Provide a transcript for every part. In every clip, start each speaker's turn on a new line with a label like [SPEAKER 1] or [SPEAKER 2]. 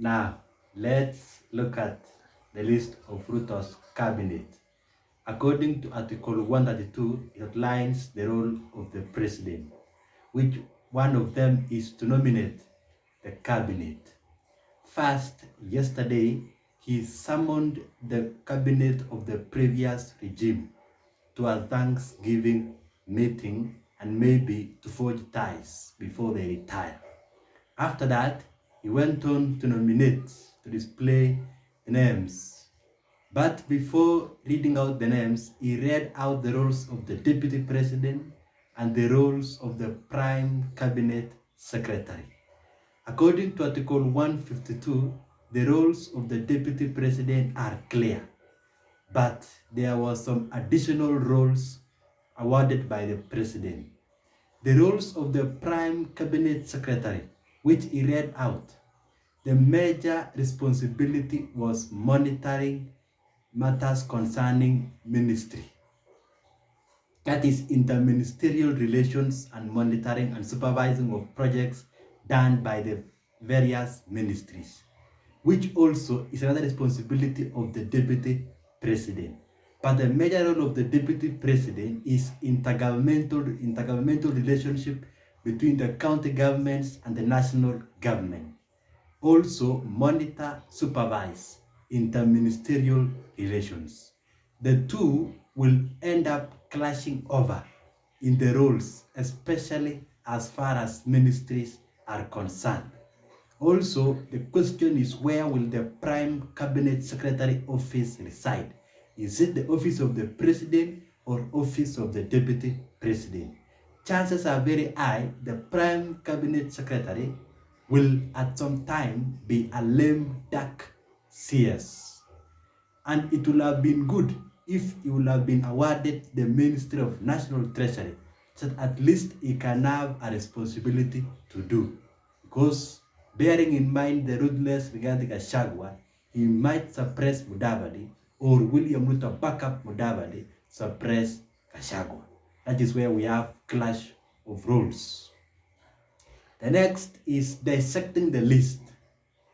[SPEAKER 1] Now, let's look at the list of Ruto's cabinet. According to Article 132, it outlines the role of the president, which one of them is to nominate the cabinet. First, yesterday, he summoned the cabinet of the previous regime to a Thanksgiving meeting and maybe to forge ties before they retire. After that, he went on to nominate, to display the names. But before reading out the names, he read out the roles of the deputy president and the roles of the prime cabinet secretary. According to Article 152, the roles of the deputy president are clear, but there were some additional roles awarded by the president. The roles of the prime cabinet secretary, which he read out, the major responsibility was monitoring matters concerning ministry. That is interministerial relations and monitoring and supervising of projects done by the various ministries, which also is another responsibility of the deputy president. But the major role of the deputy president is intergovernmental relationship between the county governments and the national government. Also monitor, supervise interministerial relations. The two will end up clashing over in the roles, especially as far as ministries are concerned. Also, the question is, where will the prime cabinet secretary office reside? Is it the office of the president or office of the deputy president? Chances are very high the prime cabinet secretary will at some time be a lame duck CS. And it will have been good if he will have been awarded the Ministry of National Treasury, so that at least he can have a responsibility to do. Because bearing in mind the ruthless regarding Gachagua, he might suppress Mudavadi, or William Ruto back up Mudavadi, suppress Gachagua. That is where we have clash of roles. The next is dissecting the list.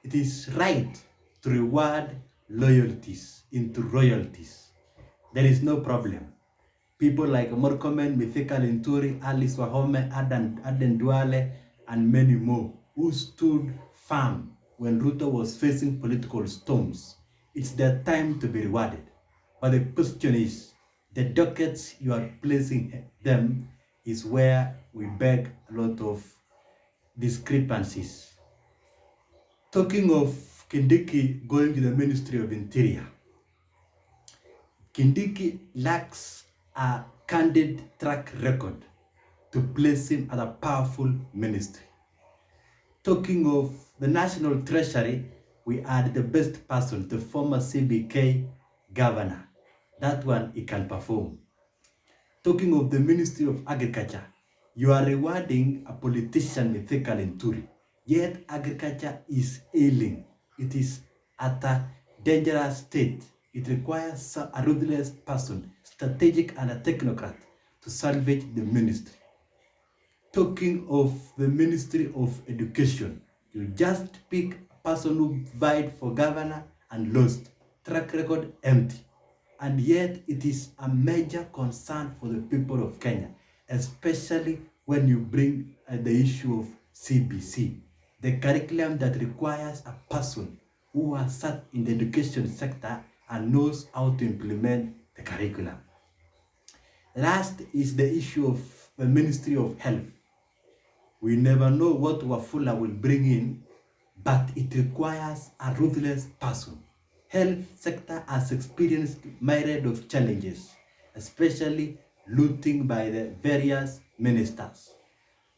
[SPEAKER 1] It is right to reward loyalties into royalties. There is no problem. People like Murkomen, Mithika Linturi, Alice Wahome, Aden Duale, and many more who stood firm when Ruto was facing political storms. It's their time to be rewarded. But the question is, the dockets you are placing them is where we beg a lot of discrepancies. Talking of Kindiki going to the Ministry of Interior, Kindiki lacks a candid track record to place him at a powerful ministry. Talking of the National Treasury, we had the best person, the former CBK governor. That one he can perform. Talking of the Ministry of Agriculture, you are rewarding a politician with Mithika Linturi, yet agriculture is ailing. It is at a dangerous state. It requires a ruthless person, strategic and a technocrat, to salvage the ministry. Talking of the Ministry of Education, you just pick a person who vied for governor and lost. Track record empty. And yet it is a major concern for the people of Kenya, especially when you bring the issue of CBC, the curriculum that requires a person who has sat in the education sector and knows how to implement the curriculum. Last is the issue of the Ministry of Health. We never know what Wafula will bring in, but it requires a ruthless person. Health sector has experienced myriad of challenges, especially looting by the various ministers.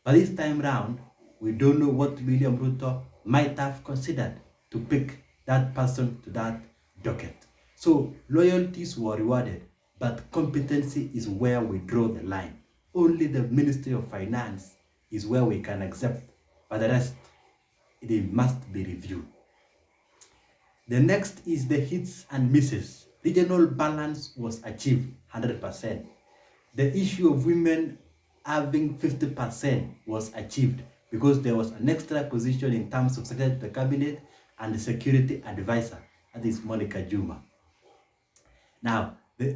[SPEAKER 1] But this time round, we don't know what William Ruto might have considered to pick that person to that docket. So loyalties were rewarded, but competency is where we draw the line. Only the Ministry of Finance is where we can accept, but the rest, it must be reviewed. The next is the hits and misses. Regional balance was achieved 100%. The issue of women having 50% was achieved because there was an extra position in terms of secretary to the cabinet, and the security advisor, that is Monica Juma. Now, the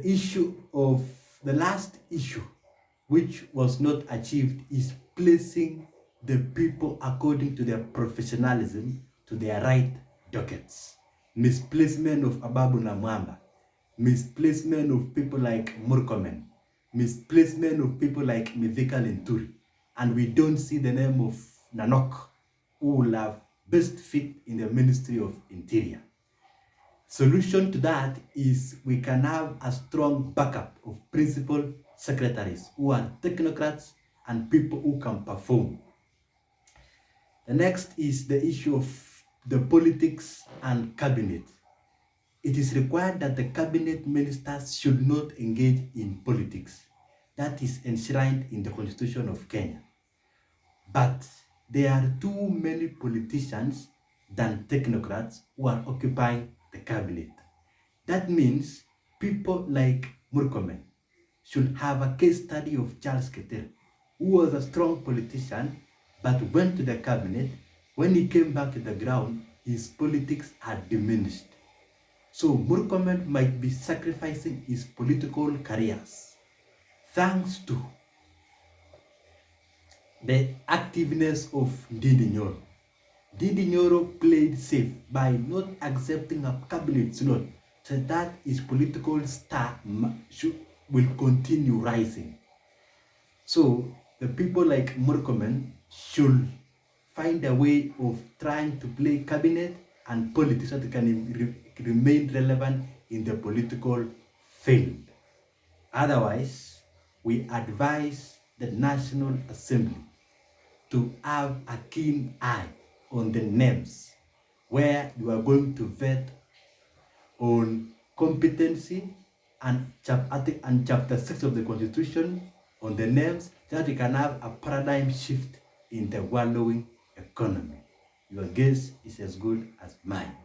[SPEAKER 1] last issue which was not achieved is placing the people according to their professionalism to their right dockets. Misplacement of Ababu Namwamba, misplacement of people like Murkomen, misplacement of people like Mithika Linturi, and we don't see the name of Nanok, who will have best fit in the Ministry of Interior. Solution to that is we can have a strong backup of principal secretaries who are technocrats and people who can perform. The next is the issue of the politics and cabinet. It is required that the cabinet ministers should not engage in politics. That is enshrined in the Constitution of Kenya. But there are too many politicians than technocrats who are occupying the cabinet. That means people like Murkomen should have a case study of Charles Keter, who was a strong politician but went to the cabinet. When he came back to the ground, his politics had diminished. So Murkomen might be sacrificing his political careers thanks to the activeness of Ndindi Nyoro. Ndindi Nyoro played safe by not accepting a cabinet slot, so that his political star will continue rising. So the people like Murkomen should find a way of trying to play cabinet and politics so they can remain relevant in the political field. Otherwise, we advise the National Assembly to have a keen eye on the names, where you are going to vet on competency and chapter 6 of the Constitution on the names, so that we can have a paradigm shift in the wallowing economy. Your guess is as good as mine.